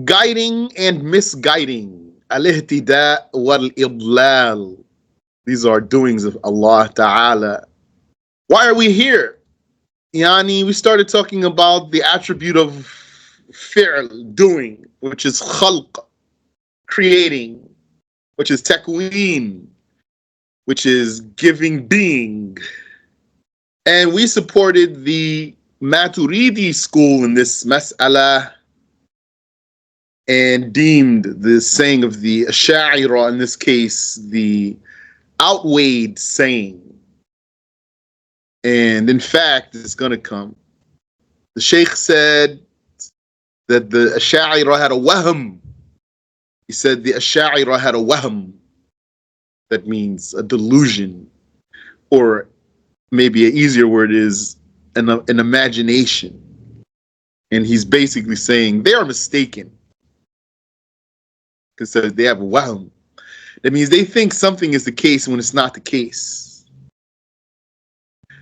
Guiding and misguiding. Al-ihtida wal-idlal. These are doings of Allah Ta'ala. Why are we here? Yani, we started talking about the attribute of fi'l, doing, which is khalq, creating, which is takween, which is giving being. And we supported the Maturidi school in this mas'ala and deemed the saying of the Ash'ari, in this case, the outweighed saying. And in fact, it's going to come. The Sheikh said that the Ash'ari had a wahm. He said the Ash'ari had a wahm. That means a delusion. Or maybe an easier word is an imagination. And he's basically saying they are mistaken. Because they have a wahm. That means they think something is the case when it's not the case.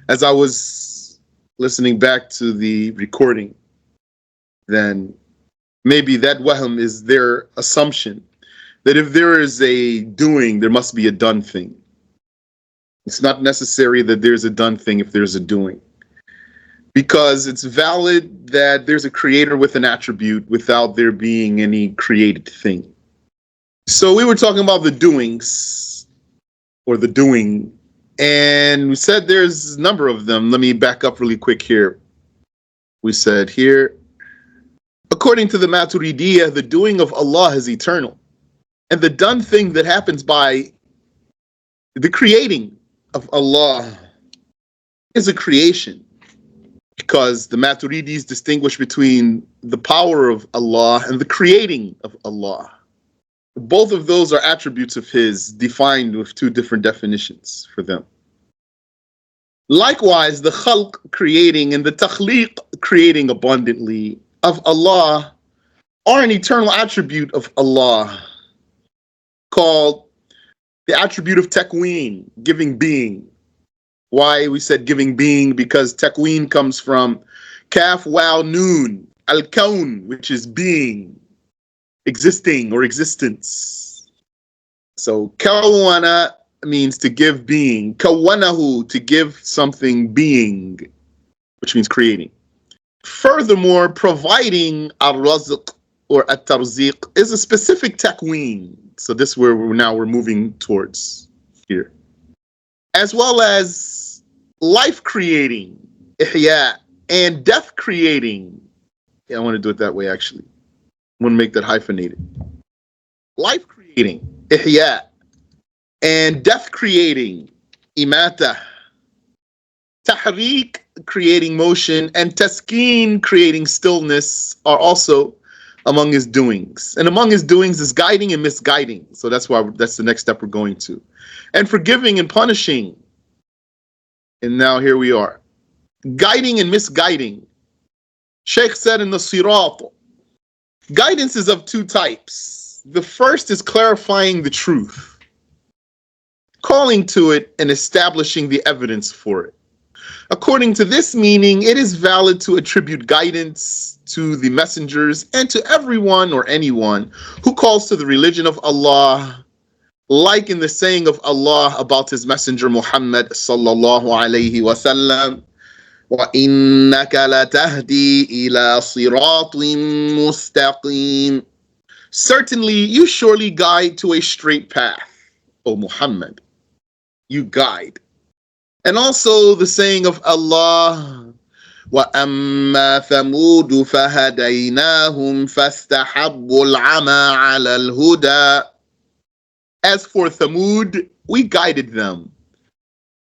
As I was listening back to the recording, then maybe that wahm is their assumption that if there is a doing, there must be a done thing. It's not necessary that there's a done thing if there's a doing. Because it's valid that there's a creator with an attribute without there being any created thing. So we were talking about the doings, or the doing, and we said there's a number of them. Let me back up really quick here. We said here, according to the Maturidiyah, the doing of Allah is eternal. And the done thing that happens by the creating of Allah is a creation. Because the Maturidis distinguish between the power of Allah and the creating of Allah. Both of those are attributes of His, defined with two different definitions for them. Likewise, the khalq, creating, and the takhliq, creating abundantly, of Allah are an eternal attribute of Allah, called the attribute of takween, giving being. Why we said giving being? Because takween comes from kaf, waw, noon, al-kawn, which is being, existing or existence. So kawana means to give being. Kawanahu, to give something being, which means creating. Furthermore, providing ar-razq or at-tarziq is a specific takween. So this is where we're moving towards here. As well as life creating, ihya, and death creating. Yeah, I want to do it that way actually. I want to make that hyphenated. Life creating, ihya, and death creating, imata. Tahriq, creating motion, and taskeen, creating stillness, are also among his doings. And among his doings is guiding and misguiding. So that's the next step we're going to. And forgiving and punishing. And now here we are. Guiding and misguiding. Sheikh said in the Sirat, guidance is of two types. The first is clarifying the truth, calling to it and establishing the evidence for it. According to this meaning, it is valid to attribute guidance to the messengers and to everyone or anyone who calls to the religion of Allah, like in the saying of Allah about his messenger Muhammad sallallahu alayhi wasallam, وَإِنَّكَ لَتَهْدِي إِلَى صِرَاطٍ مُسْتَقِيمٍ. Certainly, you surely guide to a straight path, O Muhammad. You guide. And also the saying of Allah, وَأَمَّا ثَمُودُ فَهَدَيْنَاهُمْ فَاسْتَحَبُّوا الْعَمَى عَلَى الْهُدَى. As for Thamud, we guided them,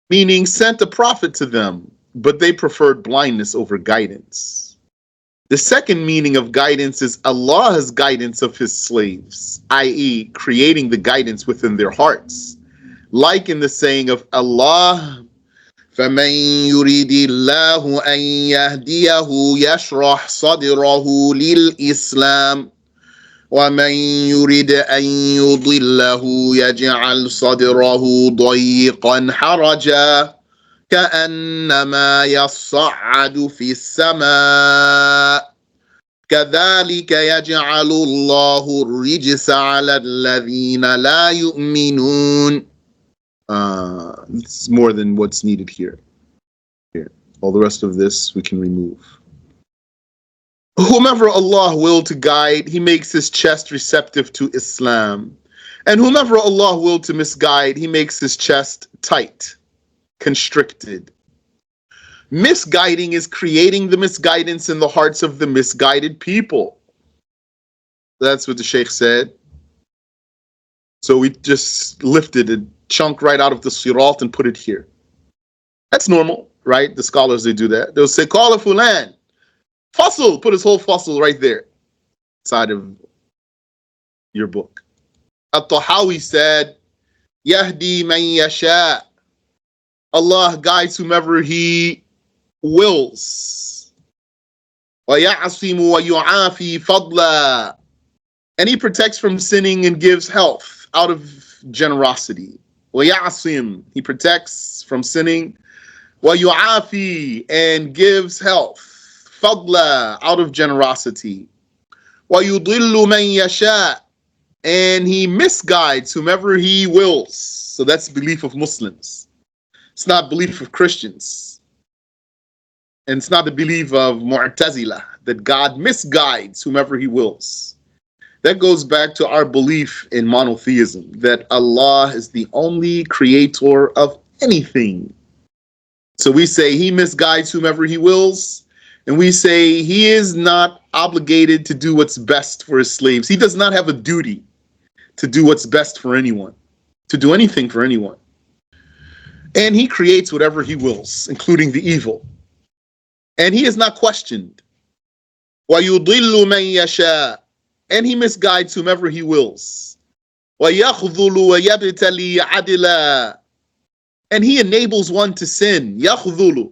meaning sent a prophet to them, but they preferred blindness over guidance. The second meaning of guidance is Allah's guidance of his slaves, i.e., creating the guidance within their hearts. Like in the saying of Allah, فَمَنْ يُرِيدِ اللَّهُ أَنْ يَهْدِيَهُ يَشْرَحْ صَدْرَهُ لِلْإِسْلَامِ وَمَنْ يُرِدْ أَنْ يُضِلَّهُ يَجْعَلْ صَدْرَهُ ضَيِّقًا حَرَجًا كَأَنَّمَا يَصَّعَّدُ فِي السَّمَاءِ كذلك يجعل الله الرجس على الذين لا يؤمنون. It's more than what's needed here. All the rest of this we can remove. Whomever Allah will to guide, He makes his chest receptive to Islam. And whomever Allah will to misguide, He makes his chest tight, constricted. Misguiding is creating the misguidance in the hearts of the misguided people. That's what the Shaykh said. So we just lifted a chunk right out of the sirat and put it here. That's normal, right? The scholars, they do that. They'll say, Qala fulan, fasl, put his whole fasl right there, side of your book. At-Tahawi said, Yahdi man yasha. Allah guides whomever He wills. وَيَعْصِمُ وَيُعَافِي فَضْلًا. And He protects from sinning and gives health out of generosity. وَيَعْصِم, He protects from sinning. وَيُعَافِي, and gives health. فَضْلًا, out of generosity. وَيُضِلُّ مَن يَشَاءُ, and He misguides whomever He wills. So that's belief of Muslims. It's not belief of Christians. And it's not the belief of Mu'tazila, that God misguides whomever He wills. That goes back to our belief in monotheism, that Allah is the only creator of anything. So we say He misguides whomever He wills, and we say He is not obligated to do what's best for His slaves. He does not have a duty to do what's best for anyone, to do anything for anyone. And He creates whatever He wills, including the evil. And He is not questioned. وَيُضِلُّ مَن يَشَاءُ, and He misguides whomever He wills. وَيَخْذُلُ وَيَبْتَلِي عَدِلًا, and He enables one to sin. يَخْذُلُ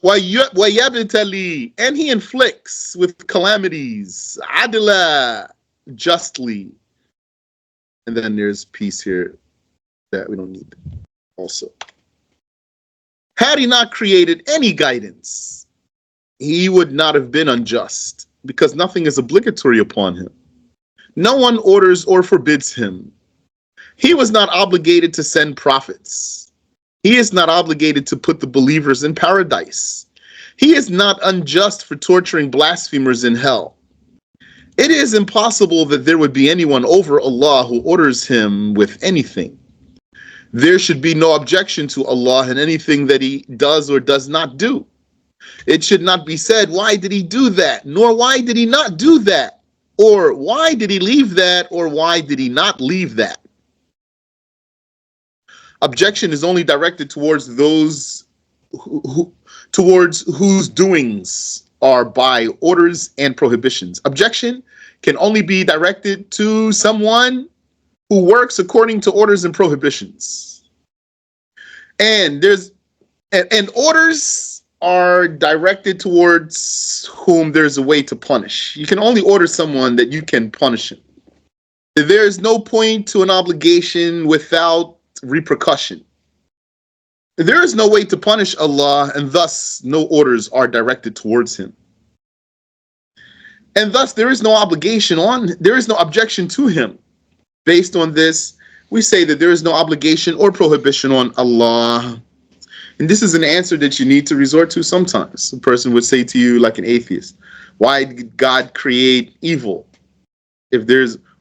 وَيَبْتَلِي, and He inflicts with calamities. عَدِلًا, justly. And then there's peace here that we don't need also. Had He not created any guidance, He would not have been unjust, because nothing is obligatory upon Him. No one orders or forbids Him. He was not obligated to send prophets. He is not obligated to put the believers in paradise. He is not unjust for torturing blasphemers in hell. It is impossible that there would be anyone over Allah who orders Him with anything. There should be no objection to Allah in anything that He does or does not do. It should not be said, why did He do that? Nor why did He not do that? Or why did He leave that? Or why did He not leave that? Objection is only directed towards those towards whose doings are by orders and prohibitions. Objection can only be directed to someone who works according to orders and prohibitions. And orders are directed towards whom there's a way to punish. You can only order someone that you can punish him. There is no point to an obligation without repercussion. There is no way to punish Allah, and thus no orders are directed towards Him. And thus there is no objection to Him. Based on this, we say that there is no obligation or prohibition on Allah. And this is an answer that you need to resort to sometimes. A person would say to you, like an atheist, why did God create evil?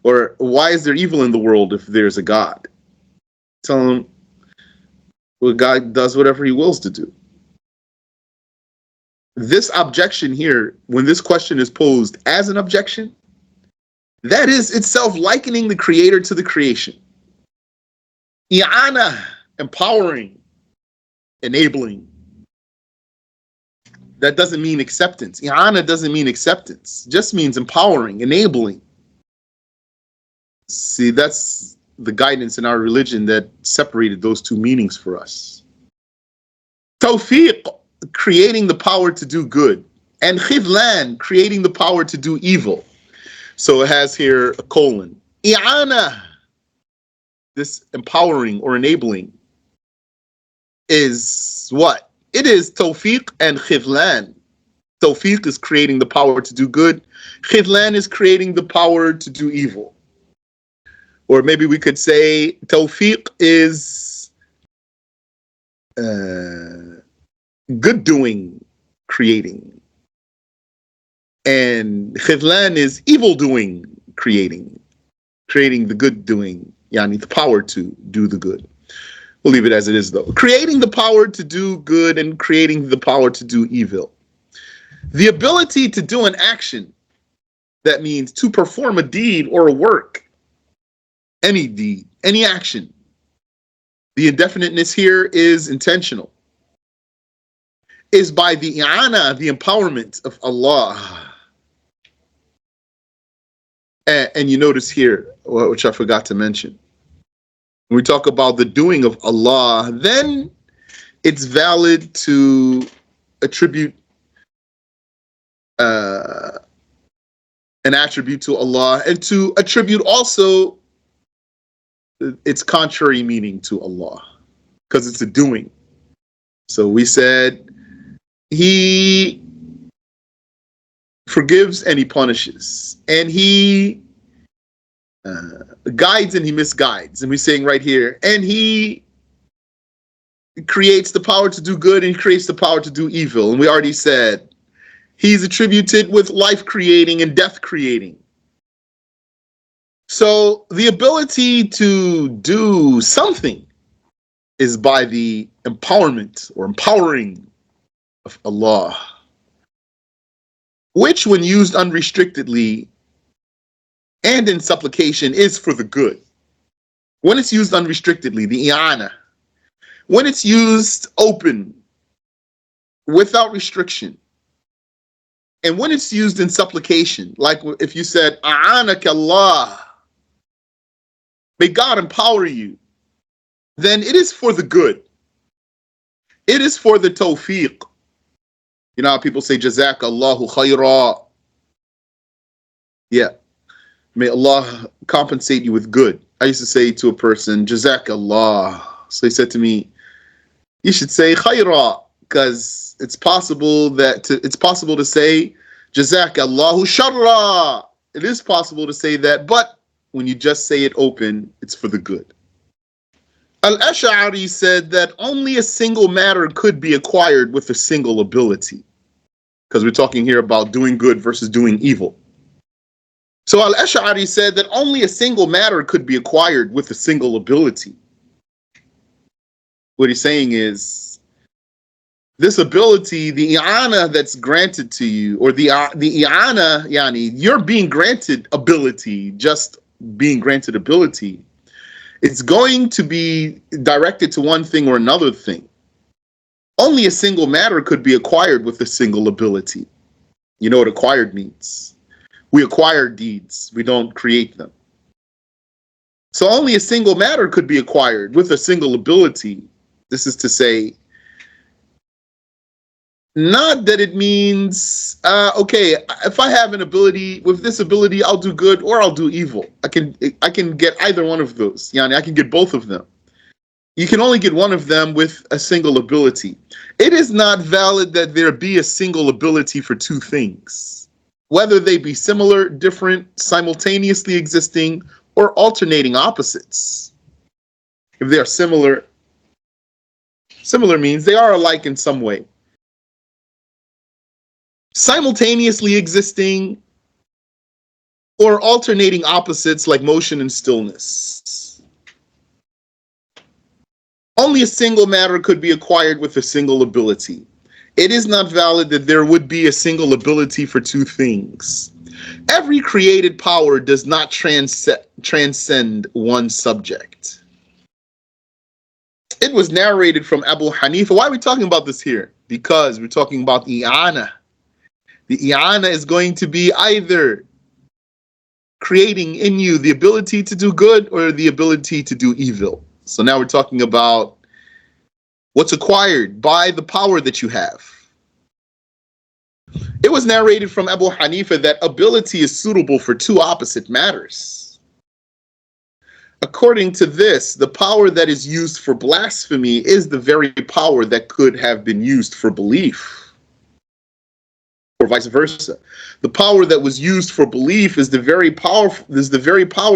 Or why is there evil in the world if there's a God? Tell him, well, God does whatever He wills to do. This objection here, when this question is posed as an objection, that is itself likening the Creator to the creation. I'ana, empowering, enabling. That doesn't mean acceptance. I'ana doesn't mean acceptance. It just means empowering, enabling. See, that's the guidance in our religion that separated those two meanings for us. Tawfiq, creating the power to do good. And khidlan, creating the power to do evil. So it has here a colon. I'ana, this empowering or enabling, is what? It is tawfiq and khidlan. Tawfiq is creating the power to do good. Khidlan is creating the power to do evil. Or maybe we could say Tawfiq is good doing, creating. And Khidlan is evil doing, creating the good doing, yani the power to do the good. We'll leave it as it is though. Creating the power to do good and creating the power to do evil. The ability to do an action, that means to perform a deed or a work, any deed, any action. The indefiniteness here is intentional. Is by the i'ana, the empowerment of Allah. And you notice here, which I forgot to mention, when we talk about the doing of Allah, then it's valid to attribute an attribute to Allah and to attribute also its contrary meaning to Allah, because it's a doing. So we said He forgives and He punishes, and He guides and He misguides. And we're saying right here, and He creates the power to do good and He creates the power to do evil. And we already said He's attributed with life creating and death creating. So the ability to do something is by the empowerment or empowering of Allah, which when used unrestrictedly and in supplication is for the good. When it's used unrestrictedly, the i'ana. When it's used open, without restriction. And when it's used in supplication, like if you said, a'anak Allah, may God empower you, then it is for the good. It is for the tawfiq. You know how people say, Jazakallahu khayra. Yeah. May Allah compensate you with good. I used to say to a person, Jazakallah. So he said to me, you should say khayra, because it's possible to say Jazakallahu sharra. It is possible to say that, but when you just say it open, it's for the good. Al-Ash'ari said that only a single matter could be acquired with a single ability, because we're talking here about doing good versus doing evil. So Al-Ash'ari said that only a single matter could be acquired with a single ability. What he's saying is, this ability, the i'ana that's granted to you, or the i'ana, yani, you're being granted ability, just being granted ability, it's going to be directed to one thing or another thing. Only a single matter could be acquired with a single ability. You know what acquired means? We acquire deeds, we don't create them. So only a single matter could be acquired with a single ability. This is to say, not that it means, okay, if I have an ability, with this ability, I'll do good or I'll do evil. I can get either one of those. Yani, I can get both of them. You can only get one of them with a single ability. It is not valid that there be a single ability for two things, whether they be similar, different, simultaneously existing, or alternating opposites. If they are similar means they are alike in some way. Simultaneously existing or alternating opposites like motion and stillness. Only a single matter could be acquired with a single ability. It is not valid that there would be a single ability for two things. Every created power does not transcend one subject. It was narrated from Abu Hanifa. Why are we talking about this here? Because we're talking about i'ana. The i'ana is going to be either creating in you the ability to do good or the ability to do evil. So now we're talking about what's acquired by the power that you have. It was narrated from Abu Hanifa that ability is suitable for two opposite matters. According to this, the power that is used for blasphemy is the very power that could have been used for belief. vice versa. The power that was used for belief is the very power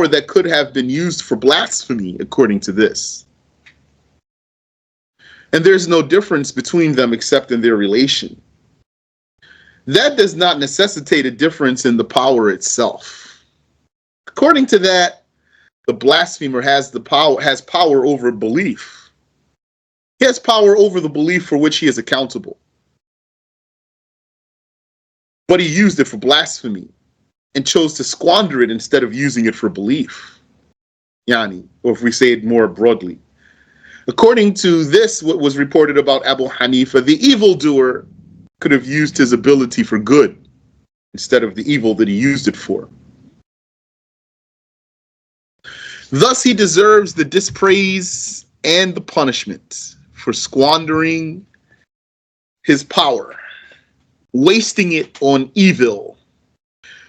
that could have been used for blasphemy, according to this. And there's no difference between them except in their relation. That does not necessitate a difference in the power itself. According to that, the blasphemer has power over belief. He has power over the belief for which he is accountable. But he used it for blasphemy and chose to squander it instead of using it for belief. Yani, or if we say it more broadly. According to this, what was reported about Abu Hanifa, the evildoer could have used his ability for good instead of the evil that he used it for. Thus, he deserves the dispraise and the punishment for squandering his power, wasting it on evil.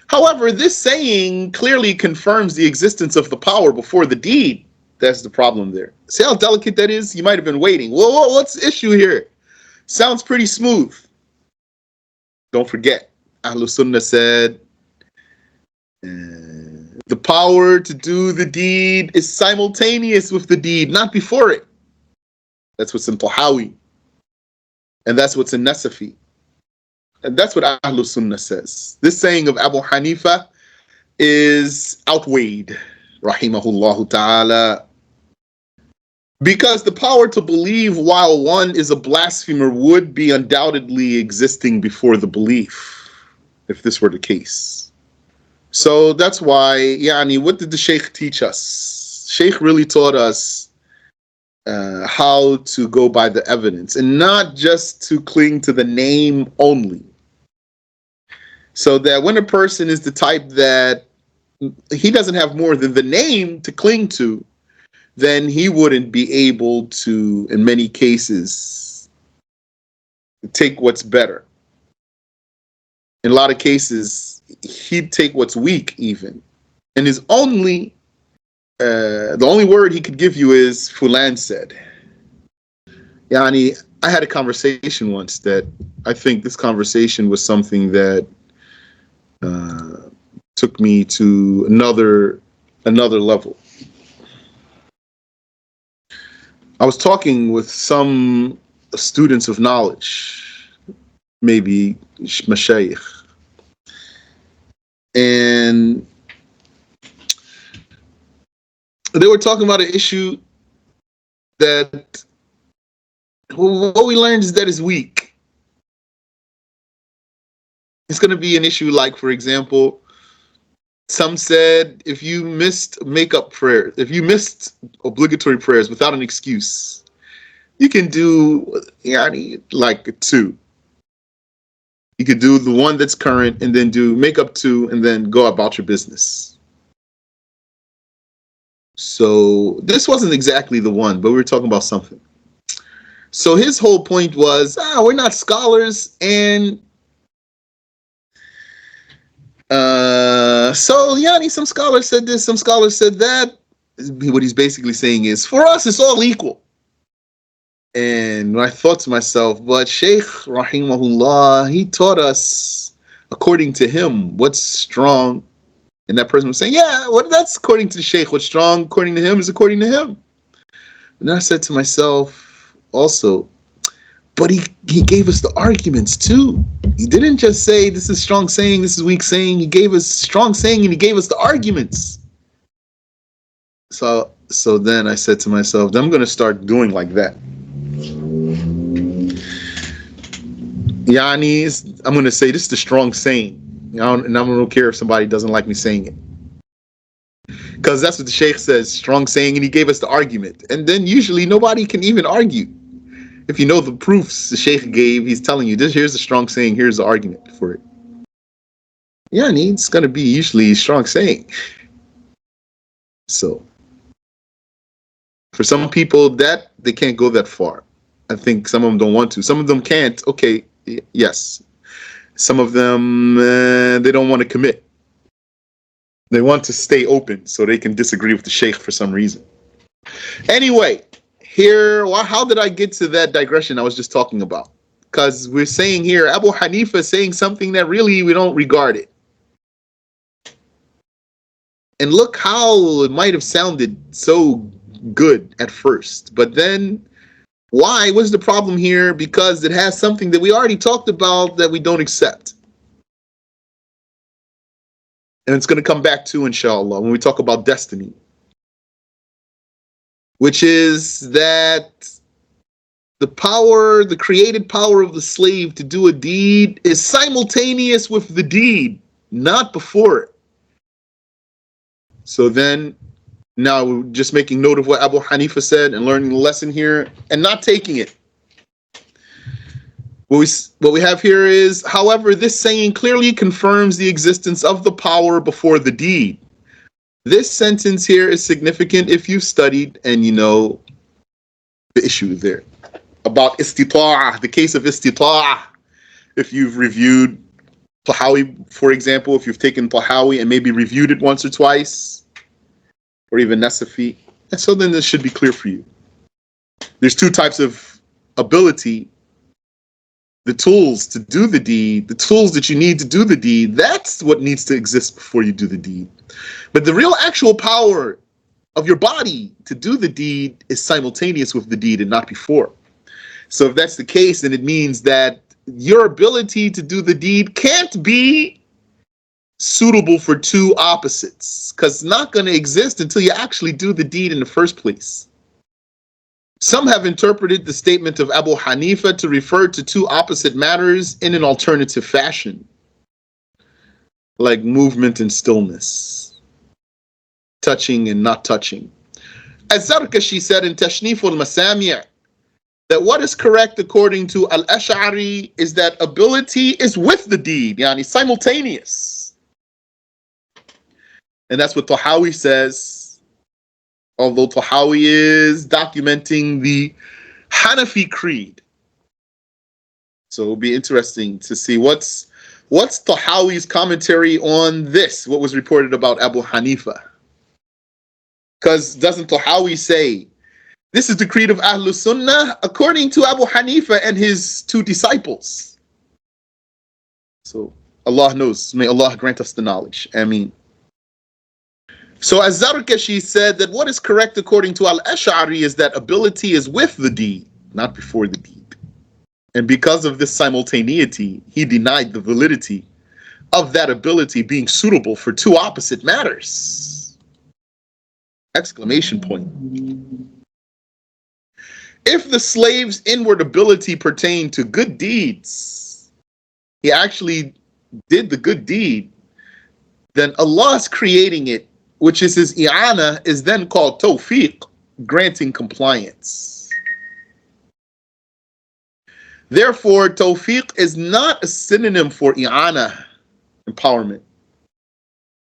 However, this saying clearly confirms the existence of the power before the deed. That's the problem there. See how delicate that is? You might have been waiting. Whoa, what's the issue here? Sounds pretty smooth. Don't forget, Ahlul Sunnah said, the power to do the deed is simultaneous with the deed, not before it. That's what's in Tahawi. And that's what's in Nasafi. And that's what Ahlul Sunnah says. This saying of Abu Hanifa is outweighed, rahimahullah ta'ala, because the power to believe while one is a blasphemer would be undoubtedly existing before the belief, if this were the case. So that's why, yani, what did the Shaykh teach us? Shaykh really taught us how to go by the evidence and not just to cling to the name only. So that when a person is the type that he doesn't have more than the name to cling to, then he wouldn't be able to, in many cases, take what's better. In a lot of cases, he'd take what's weak even. And the only word he could give you is Fulan said. Yani, I had a conversation once that I think this conversation was something that took me to another level. I was talking with some students of knowledge, maybe mashayikh, and they were talking about an issue that what we learned is that is weak. It's going to be an issue like, for example, some said if you missed makeup prayer, if you missed obligatory prayers without an excuse, you can do like 2. You could do the one that's current and then do makeup 2 and then go about your business. So this wasn't exactly the one, but we were talking about something. So his whole point was, we're not scholars, and so yani, some scholars said this, some scholars said that. What he's basically saying is, for us, it's all equal. And I thought to myself, but Shaykh rahimahullah, he taught us according to him what's strong. And that person was saying, that's according to the Shaykh. What's strong according to him is according to him. And I said to myself also, but he gave us the arguments too. He didn't just say this is strong saying, this is weak saying. He gave us strong saying and he gave us the arguments. So then I said to myself, I'm going to start doing like that. Yani, I'm going to say this is the strong saying. And I don't care if somebody doesn't like me saying it. Because that's what the Shaykh says, strong saying, and he gave us the argument. And then usually nobody can even argue. If you know the proofs the Shaykh gave, he's telling you, here's the strong saying, here's the argument for it. Yani, it's going to be usually a strong saying. So, for some people, that they can't go that far. I think some of them don't want to. Some of them can't. Okay, yes. Some of them, they don't want to commit. They want to stay open so they can disagree with the Shaykh for some reason. Anyway, how did I get to that digression I was just talking about? Because we're saying here, Abu Hanifa is saying something that really we don't regard it. And look how it might have sounded so good at first. But then, why? What's the problem here? Because it has something that we already talked about that we don't accept. And it's going to come back to, inshallah, when we talk about destiny. Which is that the power, the created power of the slave to do a deed is simultaneous with the deed, not before it. So then, now we're just making note of what Abu Hanifa said and learning the lesson here and not taking it. What we have here is, however, this saying clearly confirms the existence of the power before the deed. This sentence here is significant if you've studied and you know the issue there about istita'ah, the case of istita'ah. If you've reviewed Tahawi, for example, if you've taken Tahawi and maybe reviewed it once or twice, or even Nasafi, and so then this should be clear for you. There's two types of ability. The tools to do the deed, the tools that you need to do the deed, that's what needs to exist before you do the deed. But the real actual power of your body to do the deed is simultaneous with the deed and not before. So if that's the case, then it means that your ability to do the deed can't be suitable for two opposites, because it's not going to exist until you actually do the deed in the first place. Some have interpreted the statement of Abu Hanifa to refer to two opposite matters in an alternative fashion, like movement and stillness, touching and not touching. As Zarkashi said in Tashnif al-Masami' that what is correct according to Al-Ash'ari is that ability is with the deed, yani simultaneous. And that's what Tahawi says, although Tahawi is documenting the Hanafi creed. So it'll be interesting to see what's Tahawi's commentary on this, what was reported about Abu Hanifa. Because doesn't Tahawi say, this is the creed of Ahlus Sunnah according to Abu Hanifa and his two disciples? So Allah knows. May Allah grant us the knowledge. Ameen. So as Zarkashi said that what is correct according to Al-Ash'ari is that ability is with the deed, not before the deed. And because of this simultaneity, he denied the validity of that ability being suitable for two opposite matters. Exclamation point. If the slave's inward ability pertained to good deeds, he actually did the good deed, then Allah's creating it, which is his i'ana, is then called tawfiq, granting compliance. Therefore, tawfiq is not a synonym for i'ana, empowerment,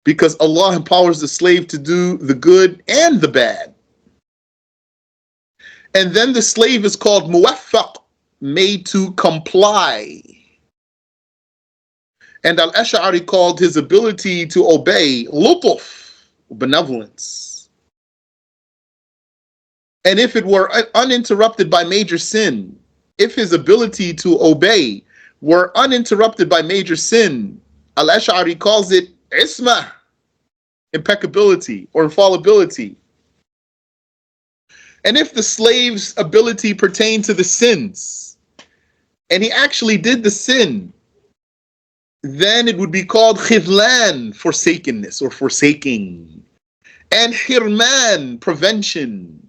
because Allah empowers the slave to do the good and the bad. And then the slave is called muwaffaq, made to comply. And Al-Ash'ari called his ability to obey lutuf, benevolence. And if it were uninterrupted by major sin, if his ability to obey were uninterrupted by major sin, Al-Ash'ari calls it isma, impeccability or infallibility. And if the slave's ability pertained to the sins, and he actually did the sin, then it would be called khidlan, forsakenness or forsaking, and hirman, prevention.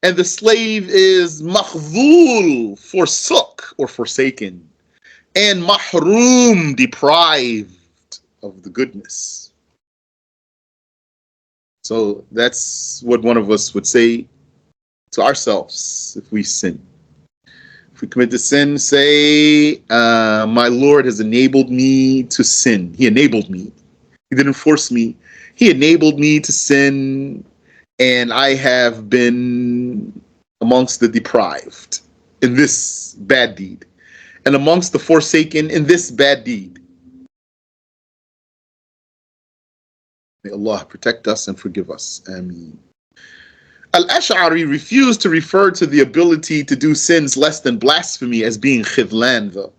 And the slave is makhzul, forsook or forsaken, and mahroom, deprived of the goodness. So that's what one of us would say to ourselves if we sin. If we commit the sin, say, my Lord has enabled me to sin. He enabled me. He didn't force me. He enabled me to sin, and I have been amongst the deprived in this bad deed, and amongst the forsaken in this bad deed. May Allah protect us and forgive us. Ameen. Al-Ash'ari refused to refer to the ability to do sins less than blasphemy as being khidlan, though.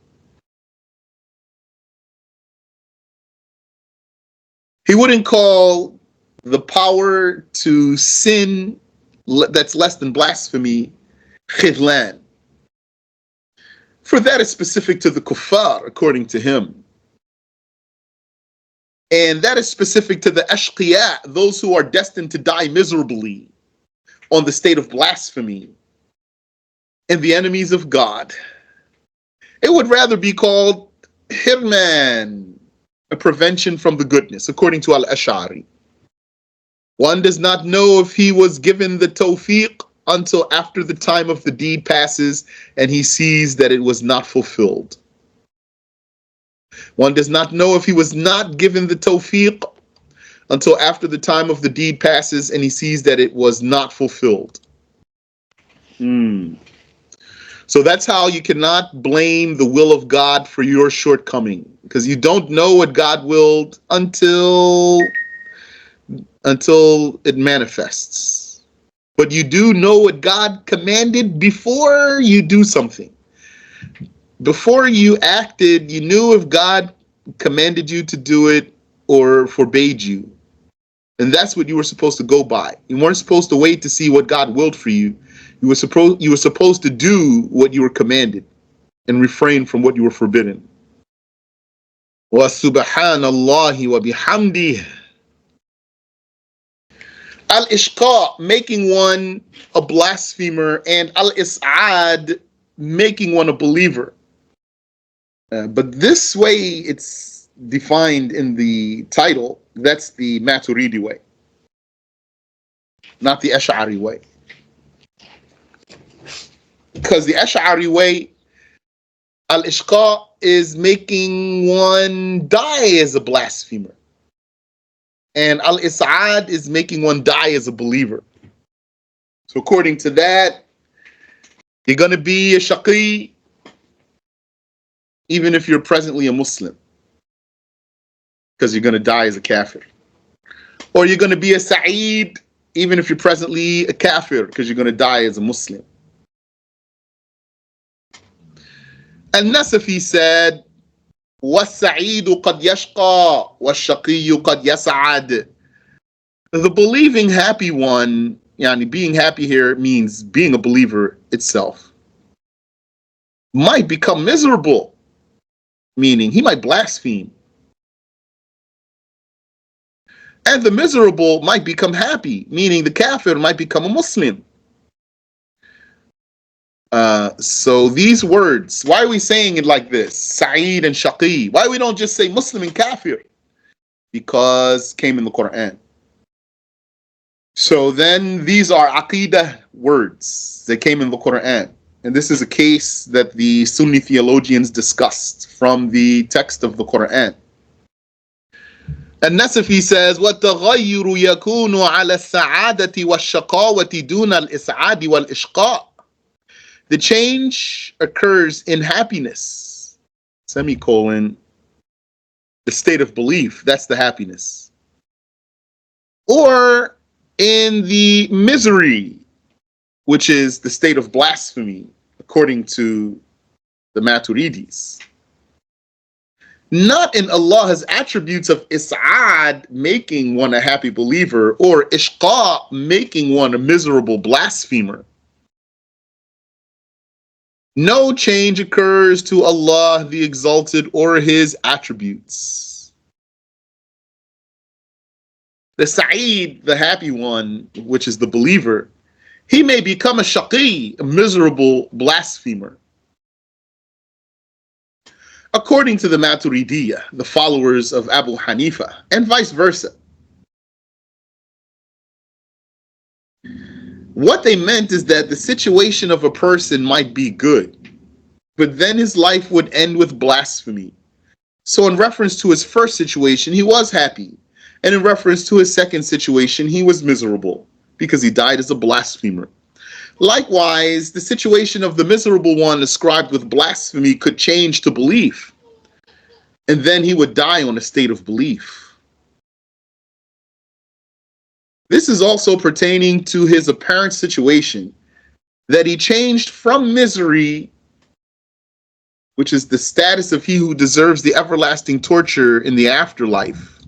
He wouldn't call the power to sin that's less than blasphemy khidlan. For that is specific to the kuffar, according to him. And that is specific to the ashqiya, those who are destined to die miserably on the state of blasphemy, and the enemies of God. It would rather be called hirman, a prevention from the goodness, according to Al-Ash'ari. One does not know if he was given the tawfiq until after the time of the deed passes and he sees that it was not fulfilled. One does not know if he was not given the tawfiq until after the time of the deed passes and he sees that it was not fulfilled. So that's how you cannot blame the will of God for your shortcoming, because you don't know what God willed until it manifests. But you do know what God commanded before you do something. Before you acted, you knew if God commanded you to do it or forbade you. And that's what you were supposed to go by. You weren't supposed to wait to see what God willed for you. You were supposed to do what you were commanded and refrain from what you were forbidden. Wa subhanallahi wa bihamdih. Al-ishqa, making one a blasphemer, and al-is'ad, making one a believer. But this way it's defined in the title. That's the Maturidi way, not the Ash'ari way. Because the Ash'ari way, al-ishqa is making one die as a blasphemer. And al-is'ad is making one die as a believer. So according to that, you're going to be a shaqi even if you're presently a Muslim, because you're going to die as a kafir. Or you're going to be a sa'id even if you're presently a kafir, because you're going to die as a Muslim. And Nasafi said, وَالسَّعِيدُ قَدْ يَشْقَى وَالشَّقِيُّ قَدْ يَسْعَدُ. The believing happy one, yani being happy here means being a believer itself, might become miserable, meaning he might blaspheme. And the miserable might become happy, meaning the kafir might become a Muslim. So these words, why are we saying it like this? Sa'id and Shaqi. Why we don't just say Muslim and kafir? Because it came in the Quran. So then these are aqidah words that came in the Quran. And this is a case that the Sunni theologians discussed from the text of the Quran. And Nasafi says, وَالتَّغَيُّرُ يَكُونُ عَلَى السَّعَادَةِ وَالشَّقَاوَةِ دُونَ الْإِسْعَادِ وَالْإِشْقَاءِ. The change occurs in happiness, semicolon, the state of belief, that's the happiness. Or in the misery, which is the state of blasphemy, according to the Maturidis. Not in Allah's attributes of is'ad, making one a happy believer, or ishqa, making one a miserable blasphemer. No change occurs to Allah the Exalted or His attributes. The Sa'id, the happy one, which is the believer, he may become a shaqi, a miserable blasphemer. According to the Maturidiyah, the followers of Abu Hanifa, and vice versa. What they meant is that the situation of a person might be good, but then his life would end with blasphemy. So in reference to his first situation, he was happy. And in reference to his second situation, he was miserable because he died as a blasphemer. Likewise, the situation of the miserable one ascribed with blasphemy could change to belief. And then he would die on a state of belief. This is also pertaining to his apparent situation, that he changed from misery, which is the status of he who deserves the everlasting torture in the afterlife,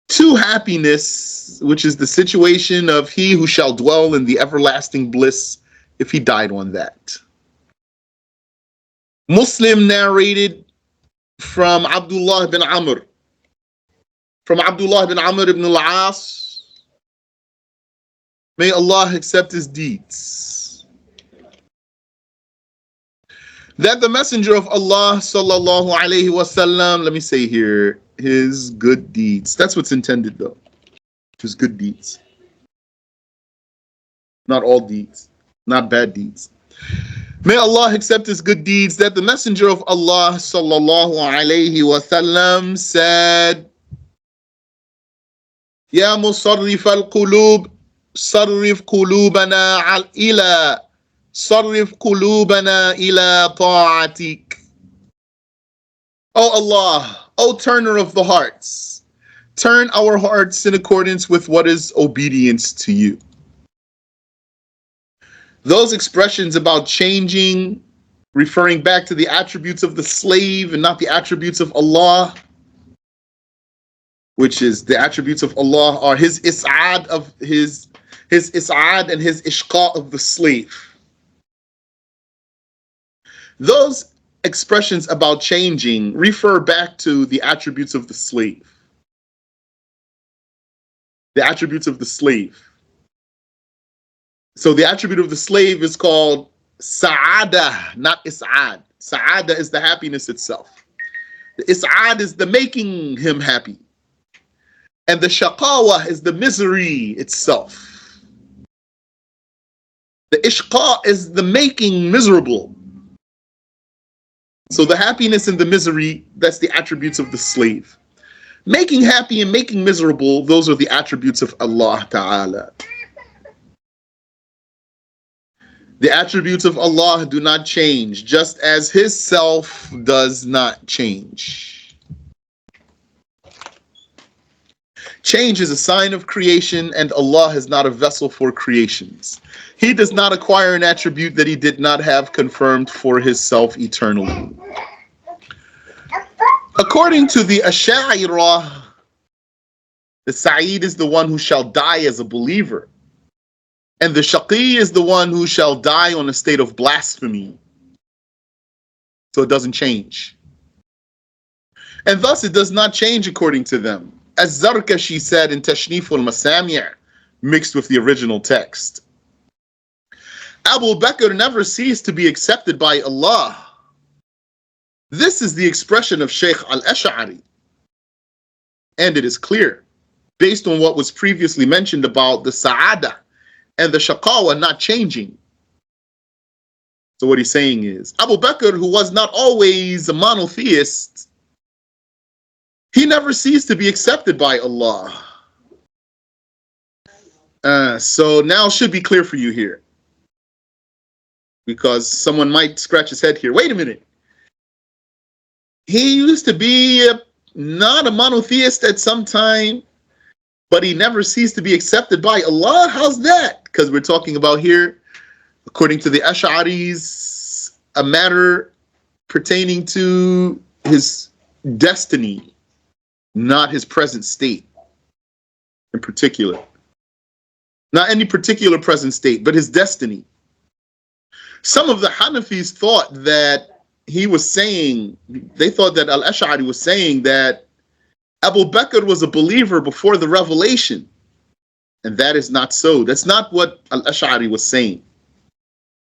to happiness, which is the situation of he who shall dwell in the everlasting bliss if he died on that. Muslim narrated from Abdullah ibn Amr ibn al-As, may Allah accept his deeds, that the Messenger of Allah sallallahu alaihi wasallam, let me say here, his good deeds. That's what's intended though. His good deeds. Not all deeds. Not bad deeds. May Allah accept his good deeds, that the Messenger of Allah sallallahu alaihi wasallam said, Ya musarrif al-qulub, sarrif qulubana ila ta'atik. O Allah, O turner of the hearts, turn our hearts in accordance with what is obedience to you. Those expressions about changing, referring back to the attributes of the slave and not the attributes of Allah, which is the attributes of Allah are his is'ad of his is'ad and his ishqa of the slave. Those expressions about changing refer back to the attributes of the slave. The attributes of the slave. So the attribute of the slave is called sa'ada, not is'ad. Sa'ada is the happiness itself. The is'ad is the making him happy. And the shaqawa is the misery itself. The ishqa is the making miserable. So the happiness and the misery, that's the attributes of the slave. Making happy and making miserable, those are the attributes of Allah Ta'ala. The attributes of Allah do not change, just as his self does not change. Change is a sign of creation, and Allah is not a vessel for creations. He does not acquire an attribute that he did not have confirmed for his self eternally. According to the Ash'ariyah, the Sa'id is the one who shall die as a believer, and the Shaqi is the one who shall die on a state of blasphemy. So it doesn't change. And thus it does not change according to them. As Zarkashi said in Tashnif al-Masami', mixed with the original text. Abu Bakr never ceased to be accepted by Allah. This is the expression of Shaykh al-Ash'ari. And it is clear, based on what was previously mentioned about the Sa'ada and the Shaqawa not changing. So what he's saying is, Abu Bakr, who was not always a monotheist, he never ceased to be accepted by Allah. So now it should be clear for you here. Because someone might scratch his head here. Wait a minute. He used to be not a monotheist at some time, but he never ceased to be accepted by Allah? How's that? Because we're talking about here, according to the Ash'aris, a matter pertaining to his destiny, not his present state in particular. Not any particular present state, but his destiny. Some of the Hanafis thought that he was saying, they thought that Al-Ash'ari was saying that Abu Bakr was a believer before the revelation. And that is not so. That's not what Al-Ash'ari was saying.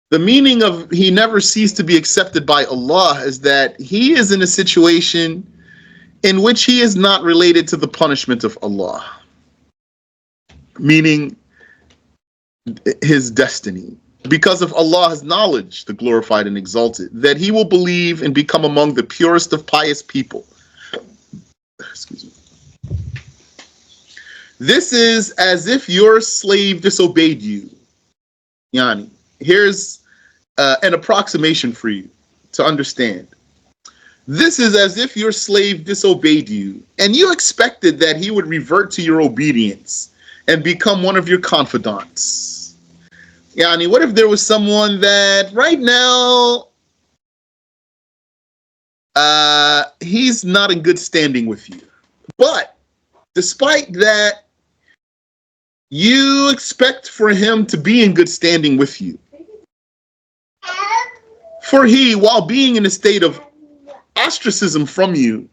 The meaning of he never ceased to be accepted by Allah is that he is in a situation in which he is not related to the punishment of Allah. Meaning his destiny. Because of Allah's knowledge, the glorified and exalted, that he will believe and become among the purest of pious people. Excuse me. This is as if your slave disobeyed you. Here's an approximation for you to understand. This is as if your slave disobeyed you, and you expected that he would revert to your obedience and become one of your confidants. Yani, what if there was someone that right now he's not in good standing with you, but despite that, you expect for him to be in good standing with you. For he, while being in a state of ostracism from you,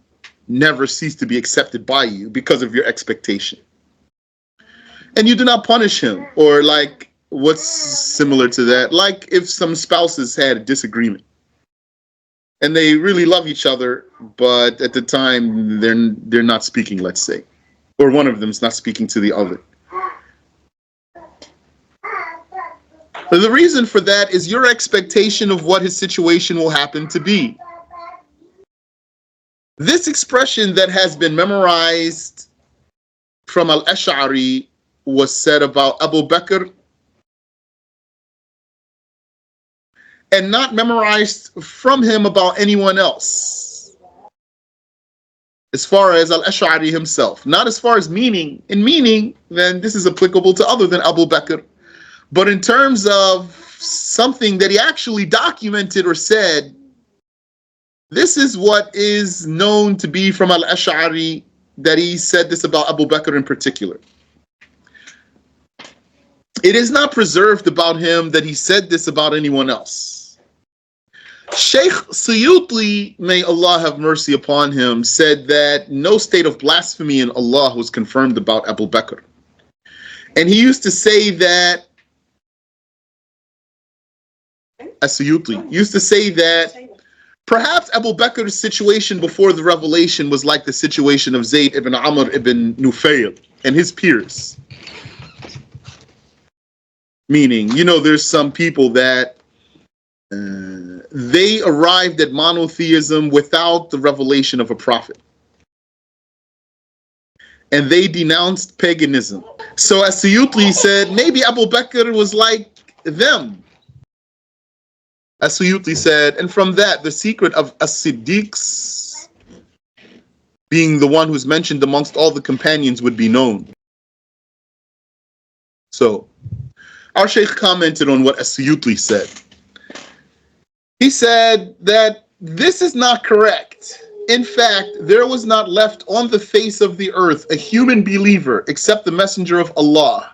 never ceased to be accepted by you because of your expectation. And you do not punish him, or like what's similar to that, like if some spouses had a disagreement and they really love each other, but at the time they're not speaking, let's say, or one of them's not speaking to the other. But the reason for that is your expectation of what his situation will happen to be. This expression that has been memorized from Al-Ash'ari was said about Abu Bakr and not memorized from him about anyone else. As far as Al-Ash'ari himself, not as far as meaning. In meaning, then this is applicable to other than Abu Bakr. But in terms of something that he actually documented or said, this is what is known to be from Al-Ash'ari, that he said this about Abu Bakr in particular. It is not preserved about him that he said this about anyone else. Sheikh Suyuti, may Allah have mercy upon him, said that no state of blasphemy in Allah was confirmed about Abu Bakr. And he used to say that, As-Suyuti used to say that perhaps Abu Bakr's situation before the revelation was like the situation of Zayd ibn Amr ibn Nufayl and his peers. Meaning, there's some people that they arrived at monotheism without the revelation of a prophet. And they denounced paganism. So As-Suyuti said, maybe Abu Bakr was like them. As-Suyuti said, and from that, the secret of As-Siddiqs being the one who's mentioned amongst all the companions would be known. So, our Shaykh commented on what As-Suyuti said. He said that this is not correct. In fact, there was not left on the face of the earth a human believer except the messenger of Allah.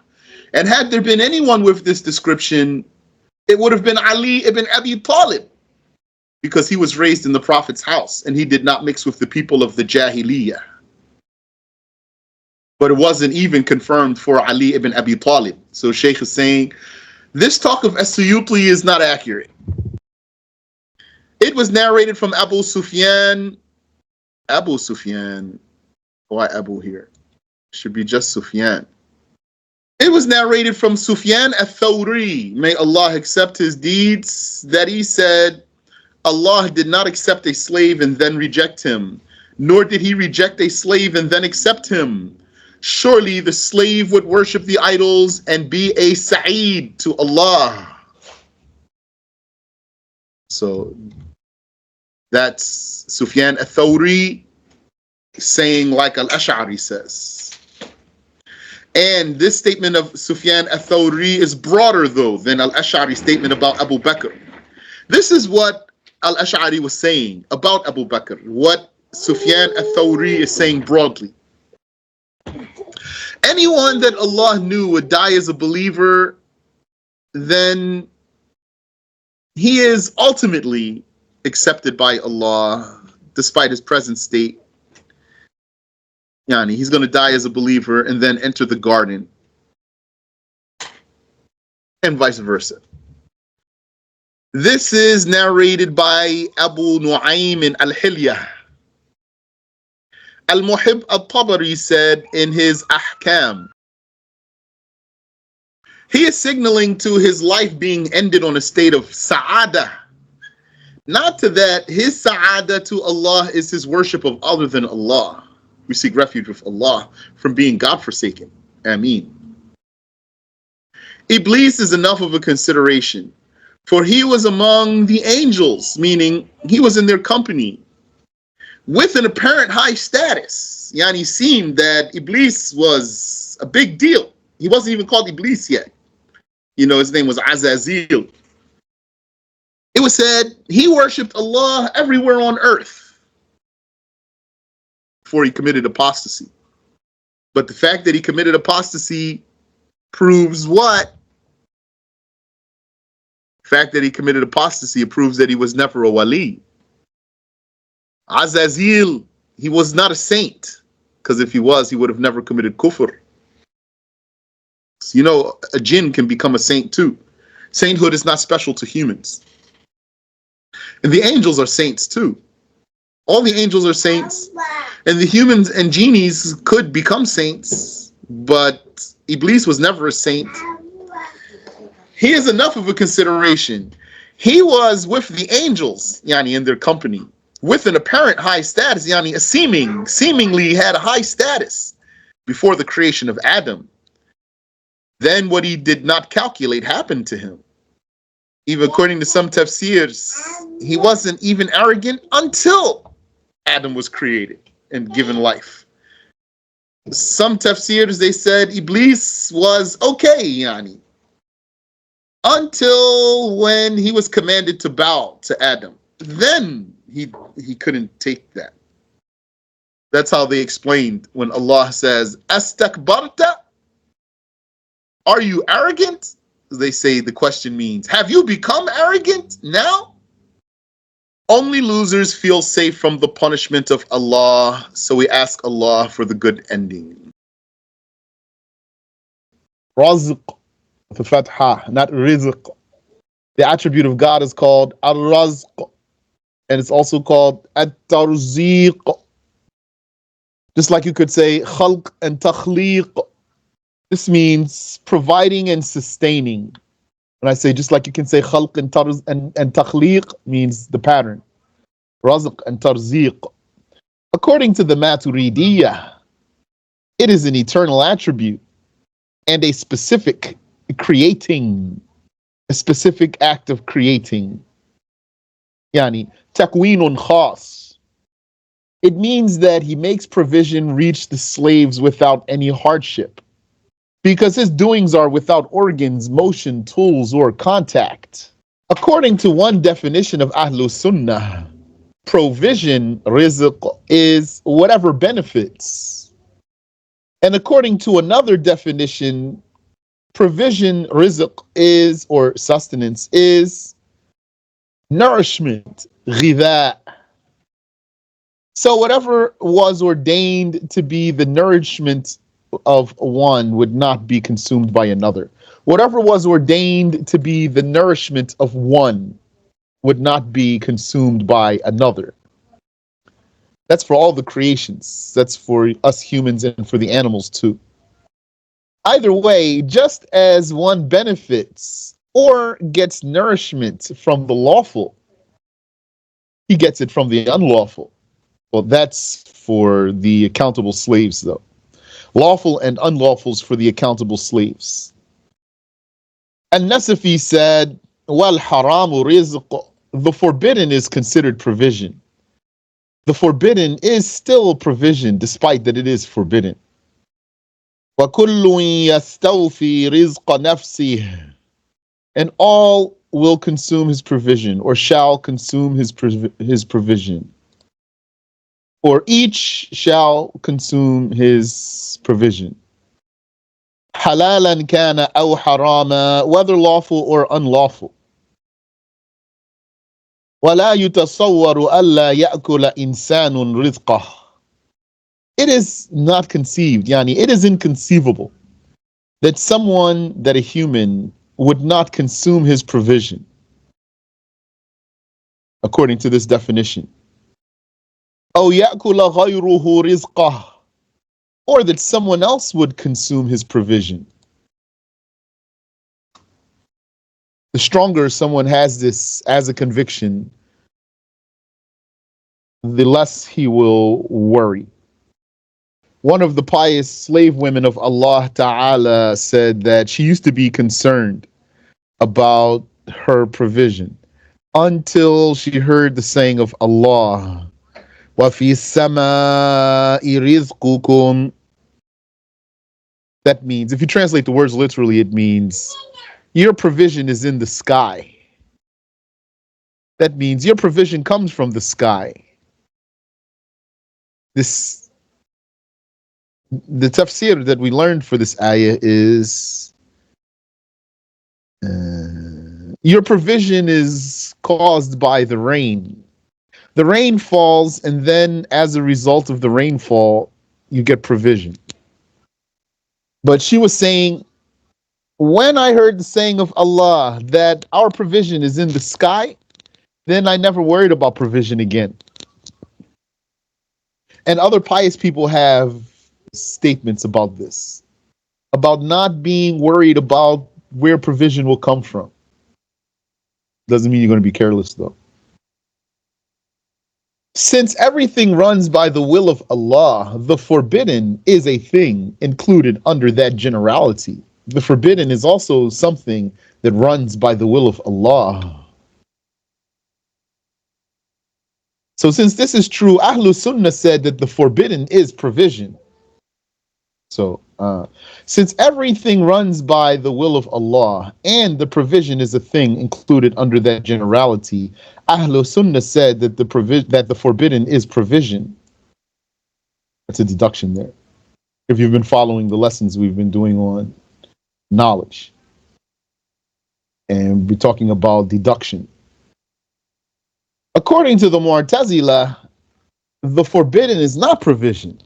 And had there been anyone with this description, it would have been Ali ibn Abi Talib, because he was raised in the Prophet's house and he did not mix with the people of the Jahiliyyah. But it wasn't even confirmed for Ali ibn Abi Talib. So Shaykh is saying, this talk of As-Suyuti is not accurate. It was narrated from Abu Sufyan. Abu Sufyan. Why Abu here? Should be just Sufyan. It was narrated from Sufyan al-Thawri, may Allah accept his deeds, that he said, Allah did not accept a slave and then reject him, nor did he reject a slave and then accept him. Surely the slave would worship the idols and be a sa'id to Allah. So that's Sufyan al-Thawri saying like Al-Ash'ari says. And this statement of Sufyan al-Thawri is broader, though, than Al-Ash'ari's statement about Abu Bakr. This is what Al-Ash'ari was saying about Abu Bakr, what Sufyan al-Thawri is saying broadly. Anyone that Allah knew would die as a believer, then he is ultimately accepted by Allah, despite his present state. Yani, he's going to die as a believer and then enter the garden, and vice versa. This is narrated by Abu Nu'aym in Al-Hilyah. Al-Muhib al-Tabari said in his Ahkam, he is signaling to his life being ended on a state of sa'ada. Not to that, his sa'ada to Allah is his worship of other than Allah. We seek refuge with Allah from being God-forsaken. Ameen. Iblis is enough of a consideration, for he was among the angels, meaning he was in their company, with an apparent high status. Yani seemed that Iblis was a big deal. He wasn't even called Iblis yet. His name was Azazil. It was said he worshipped Allah everywhere on earth before he committed apostasy. But the fact that he committed apostasy proves what? The fact that he committed apostasy proves that he was never a wali. Azazil, he was not a saint, because if he was, he would have never committed kufr. So, a jinn can become a saint too. Sainthood is not special to humans. And the angels are saints too. All the angels are saints. And the humans and genies could become saints, but Iblis was never a saint. He is enough of a consideration. He was with the angels, yani in their company, with an apparent high status, yani seemingly had a high status before the creation of Adam. Then what he did not calculate happened to him. Even according to some tafsirs, he wasn't even arrogant until Adam was created and given life. Some tafsirs, they said Iblis was okay, yani, until when he was commanded to bow to Adam. Then he couldn't take that. That's how they explained when Allah says, Astakbarta? Are you arrogant? They say the question means, have you become arrogant now? Only losers feel safe from the punishment of Allah, so we ask Allah for the good ending. Razq, the fatha, not rizq. The attribute of God is called ar-razq, and it's also called at-tarziq. Just like you could say khalq and takhliq. This means providing and sustaining. When I say just like you can say khalq and takhliq means the pattern. Razq and tarziq. According to the Maturidiyah, it is an eternal attribute and a specific creating, a specific act of creating. Yani, takweenun khas. It means that he makes provision reach the slaves without any hardship, because his doings are without organs, motion, tools, or contact. According to one definition of Ahlus Sunnah, provision, rizq, is whatever benefits. And according to another definition, provision, rizq, is, or sustenance, is nourishment, ghidha. So whatever was ordained to be the nourishment of one would not be consumed by another. Whatever was ordained to be the nourishment of one would not be consumed by another. That's for all the creations. That's for us humans and for the animals too. Either way, just as one benefits or gets nourishment from the lawful, he gets it from the unlawful. Well, that's for the accountable slaves though. Lawful and unlawfuls for the accountable slaves. An-Nasafi said, "Wal haramu rizq." The forbidden is considered provision. The forbidden is still provision, despite that it is forbidden. وَكُلٌّ يَسْتَوْفِي رِزْقَ نَفْسِهِ. And all will consume his provision, or shall consume his provision. Or each shall consume his provision. حَلَالًا كَانَ أَوْ حَرَامًا, whether lawful or unlawful. وَلَا يُتَصَوَّرُ أَلَّا يَأْكُلَ إِنسَانٌ رِزْقَهُ. It is not conceived, yani it is inconceivable that a human would not consume his provision, according to this definition. أو يأكل غيره رزقه, or that someone else would consume his provision. The stronger someone has this as a conviction, the less he will worry. One of the pious slave women of Allah Ta'ala said that she used to be concerned about her provision until she heard the saying of Allah, وَفِي السَّمَاءِ رِزْقُكُمْ. That means, if you translate the words literally, it means your provision is in the sky. That means your provision comes from the sky. The tafsir that we learned for this ayah is your provision is caused by the rain. The rain falls, and then as a result of the rainfall, you get provision. But she was saying, when I heard the saying of Allah that our provision is in the sky, then I never worried about provision again. And other pious people have statements about this, about not being worried about where provision will come from. Doesn't mean you're going to be careless, though. Since everything runs by the will of Allah, the forbidden is a thing included under that generality. The forbidden is also something that runs by the will of Allah. So since this is true, Ahlul Sunnah said that the forbidden is provision. So since everything runs by the will of Allah and the provision is a thing included under that generality, Ahlul Sunnah said that the forbidden is provision. That's a deduction there. If you've been following the lessons we've been doing on knowledge, and we're talking about deduction. According to the Mu'tazila, the forbidden is not provision.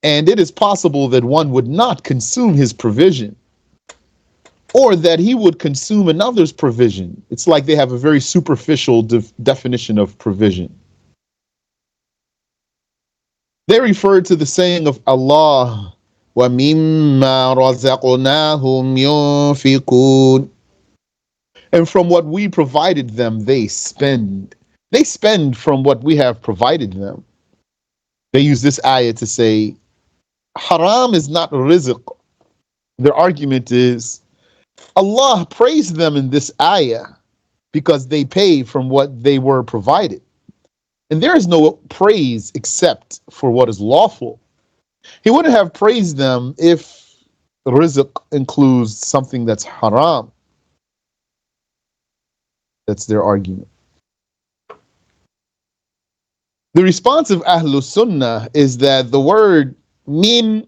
And it is possible that one would not consume his provision, or that he would consume another's provision. It's like they have a very superficial definition of provision. They refer to the saying of Allah, وَمِمَّا رَزَقْنَاهُمْ يُنْفِقُونَ. And from what we provided them, they spend. They spend from what we have provided them. They use this ayah to say, haram is not rizq. Their argument is, Allah praised them in this ayah because they pay from what they were provided. And there is no praise except for what is lawful. He wouldn't have praised them if rizq includes something that's haram. That's their argument. The response of Ahlul Sunnah is that the word min,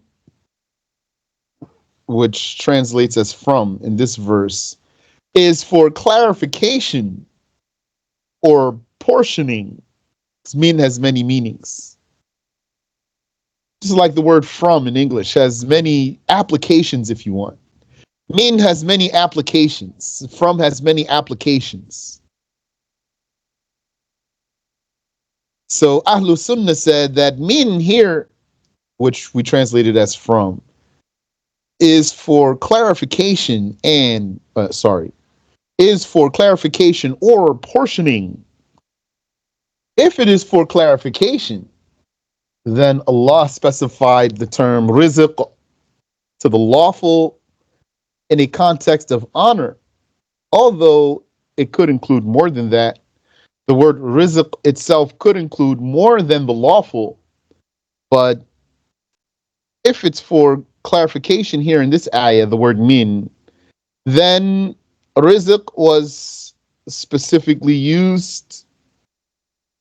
which translates as from in this verse, is for clarification or portioning. Min has many meanings. Just like the word from in English has many applications, if you want. Min has many applications. From has many applications. So Ahlul Sunnah said that min here, which we translated as from, is for clarification and, is for clarification or portioning. If it is for clarification, then Allah specified the term rizq to the lawful in a context of honor, although it could include more than that. The word rizq itself could include more than the lawful, but if it's for clarification here in this ayah, the word min, then rizq was specifically used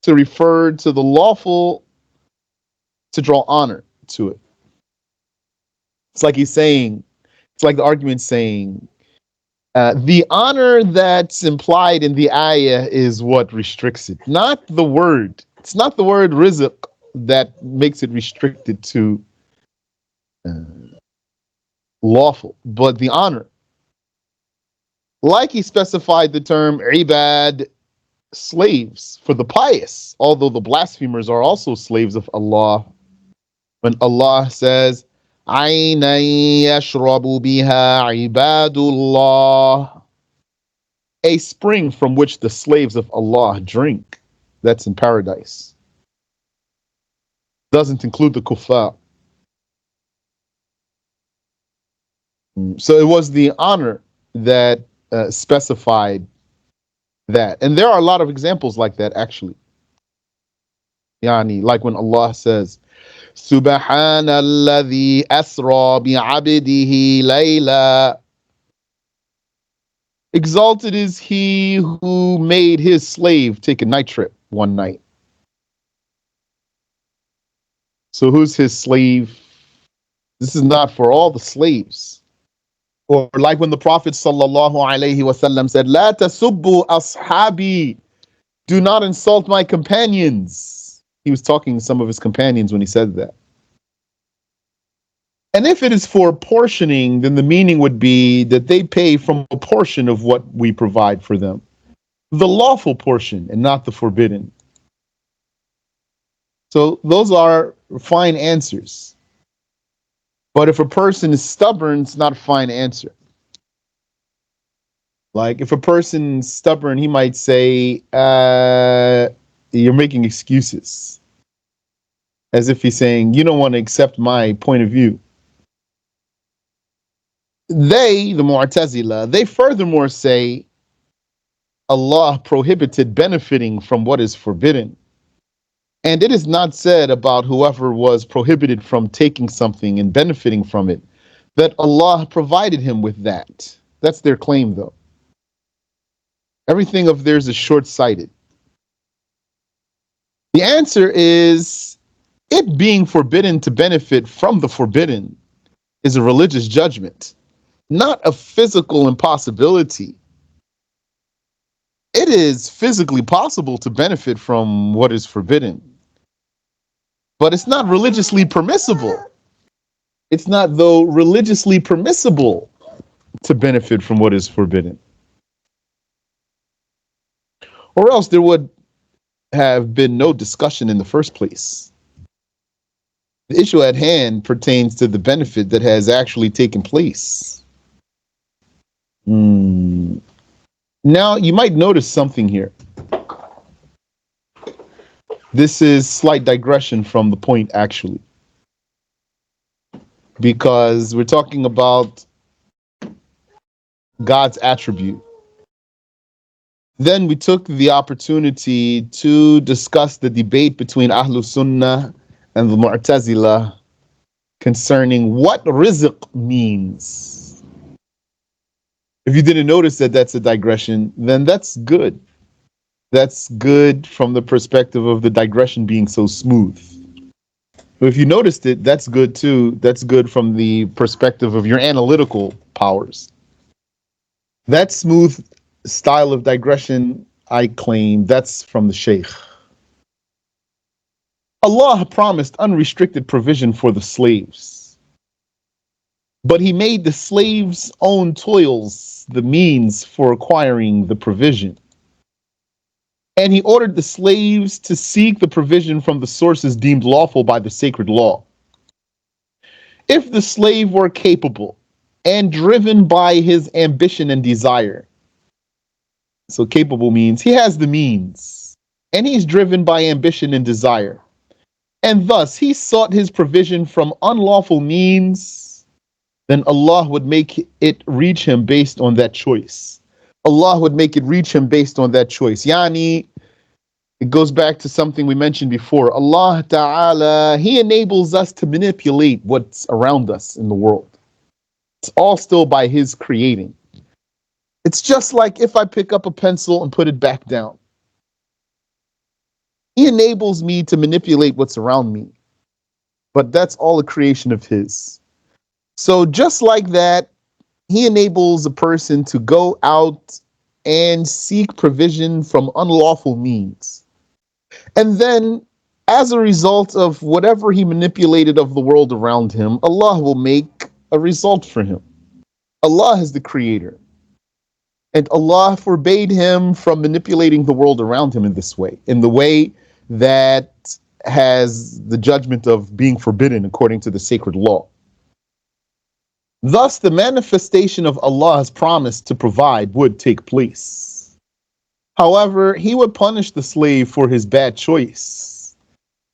to refer to the lawful, to draw honor to it. It's like he's saying, it's like the argument saying, the honor that's implied in the ayah is what restricts it, not the word. It's not the word rizq that makes it restricted to lawful, but the honor. Like he specified the term ibad, slaves, for the pious, although the blasphemers are also slaves of Allah. When Allah says, عَيْنًا يَشْرَبُ بِهَا عِبَادُ اللَّهِ, a spring from which the slaves of Allah drink. That's in paradise. Doesn't include the kuffar. So it was the honor that specified that. And there are a lot of examples like that, actually. Yani, like when Allah says, Subhanalladhi asra bi'abdihi layla. Exalted is he who made his slave take a night trip one night. So who's his slave? This is not for all the slaves. Or like when the Prophet sallallahu alaihi wasallam said, La tasubbu ashabi. Do not insult my companions. He was talking to some of his companions when he said that. And if it is for portioning, then the meaning would be that they pay from a portion of what we provide for them. The lawful portion and not the forbidden. So those are fine answers. But if a person is stubborn, it's not a fine answer. Like if a person's stubborn, he might say, you're making excuses. As if he's saying, you don't want to accept my point of view. They, the Mu'tazila, they furthermore say Allah prohibited benefiting from what is forbidden. And it is not said about whoever was prohibited from taking something and benefiting from it, that Allah provided him with that. That's their claim, though. Everything of theirs is short-sighted. The answer is, it being forbidden to benefit from the forbidden is a religious judgment, not a physical impossibility. It is physically possible to benefit from what is forbidden, but it's not religiously permissible. It's not, though, religiously permissible to benefit from what is forbidden. Or else there would have been no discussion in the first place. The issue at hand pertains to the benefit that has actually taken place. Now, you might notice something here. This is slight digression from the point, actually, because we're talking about God's attribute. Then we took the opportunity to discuss the debate between Ahlul Sunnah and the Mu'tazila concerning what rizq means. If you didn't notice that that's a digression, then that's good. That's good from the perspective of the digression being so smooth. But if you noticed it, that's good too. That's good from the perspective of your analytical powers. That smooth style of digression, I claim, that's from the Shaykh. Allah promised unrestricted provision for the slaves, but he made the slaves' own toils the means for acquiring the provision. And he ordered the slaves to seek the provision from the sources deemed lawful by the sacred law. If the slave were capable and driven by his ambition and desire, so capable means he has the means, and he's driven by ambition and desire, and thus he sought his provision from unlawful means, then Allah would make it reach him based on that choice. Allah would make it reach him based on that choice. Yani, it goes back to something we mentioned before. Allah Ta'ala, He enables us to manipulate what's around us in the world. It's all still by His creating. It's just like if I pick up a pencil and put it back down. He enables me to manipulate what's around me, but that's all a creation of His. So just like that, He enables a person to go out and seek provision from unlawful means. And then, as a result of whatever he manipulated of the world around him, Allah will make a result for him. Allah is the creator. And Allah forbade him from manipulating the world around him in this way, in the way that has the judgment of being forbidden according to the sacred law. Thus, the manifestation of Allah's promise to provide would take place. However, He would punish the slave for his bad choice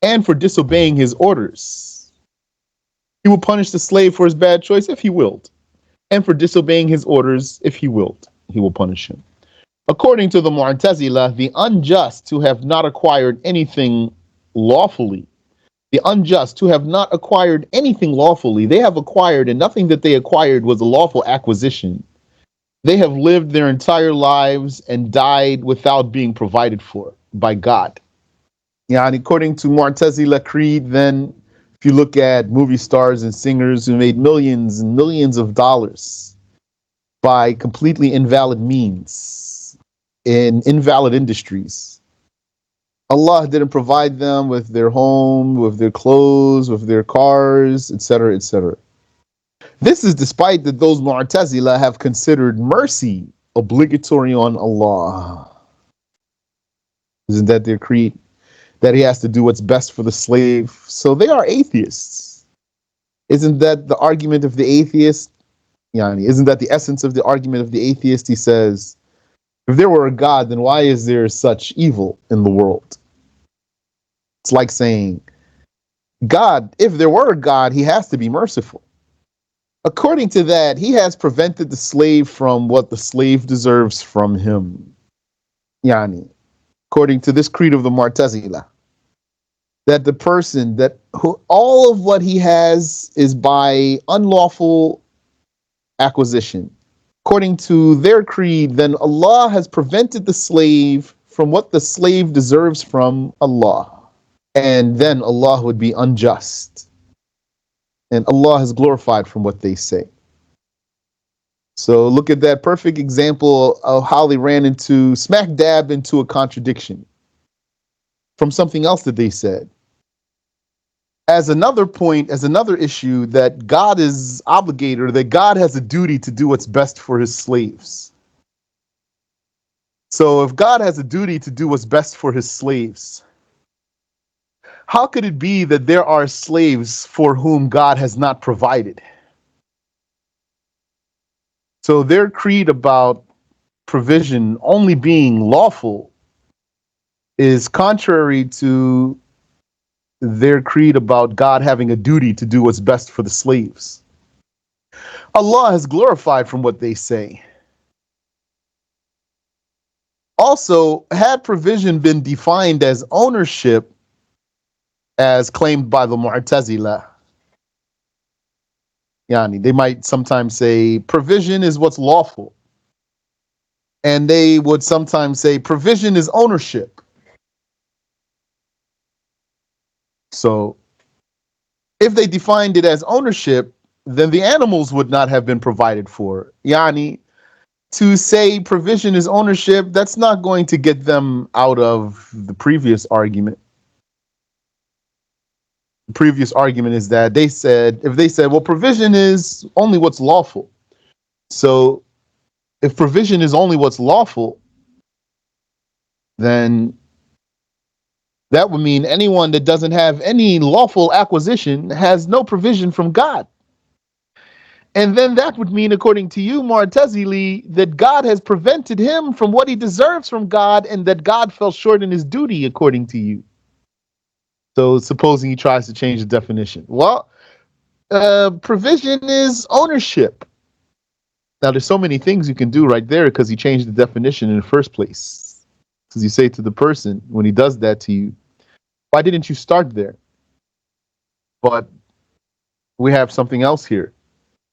and for disobeying His orders. He will punish the slave for his bad choice if He willed, and for disobeying His orders if He willed. He will punish him. According to the Mu'tazila, the unjust who have not acquired anything lawfully, the unjust who have not acquired anything lawfully, they have acquired, and nothing that they acquired was a lawful acquisition. They have lived their entire lives and died without being provided for by God. Yeah, and according to Mu'tazila Creed, then if you look at movie stars and singers who made millions and millions of dollars by completely invalid means in invalid industries, Allah didn't provide them with their home, with their clothes, with their cars, etc., etc. This is despite that those Mu'tazila have considered mercy obligatory on Allah. Isn't that their creed? That he has to do what's best for the slave. So they are atheists. Isn't that the argument of the atheist? Yani, isn't that the essence of the argument of the atheist? He says, if there were a God, then why is there such evil in the world? It's like saying, God, if there were a God, he has to be merciful. According to that, he has prevented the slave from what the slave deserves from him. Yani, according to this creed of the Mu'tazila, that the person that who all of what he has is by unlawful acquisition. According to their creed, then Allah has prevented the slave from what the slave deserves from Allah. And then Allah would be unjust. And Allah is glorified from what they say. So look at that perfect example of how they ran into smack dab into a contradiction from something else that they said. As another point, as another issue, that God is obligated, or that God has a duty to do what's best for his slaves. So if God has a duty to do what's best for his slaves, how could it be that there are slaves for whom God has not provided? So their creed about provision only being lawful is contrary to their creed about God having a duty to do what's best for the slaves. Allah is glorified from what they say. Also, had provision been defined as ownership, as claimed by the Mu'tazila, yani, they might sometimes say provision is what's lawful. And they would sometimes say provision is ownership. So if they defined it as ownership, then the animals would not have been provided for. Yani, to say provision is ownership, that's not going to get them out of the previous argument. The previous argument is that if they said, well, provision is only what's lawful. So if provision is only what's lawful, then that would mean anyone that doesn't have any lawful acquisition has no provision from God. And then that would mean, according to you, Mu'tazili, that God has prevented him from what he deserves from God, and that God fell short in his duty, according to you. So supposing he tries to change the definition. Well, provision is ownership. Now, there's so many things you can do right there because he changed the definition in the first place. Because you say to the person, when he does that to you, why didn't you start there? But we have something else here.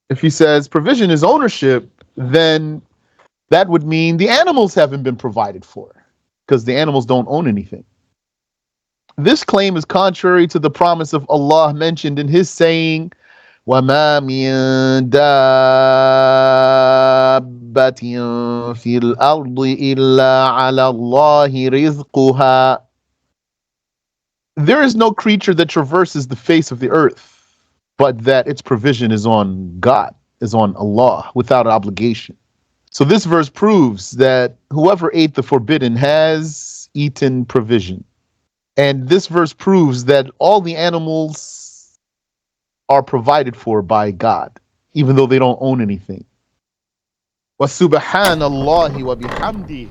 If he says provision is ownership, then that would mean the animals haven't been provided for because the animals don't own anything. This claim is contrary to the promise of Allah mentioned in his saying, وَمَا مِن دَابَّةٍ فِي الْأَرْضِ إِلَّا عَلَى اللَّهِ رِزْقُهَا. There is no creature that traverses the face of the earth, but that its provision is on God, is on Allah, without obligation. So this verse proves that whoever ate the forbidden has eaten provision. And this verse proves that all the animals are provided for by God, even though they don't own anything. وَسُبْحَانَ اللَّهِ وَبِحَمْدِهِ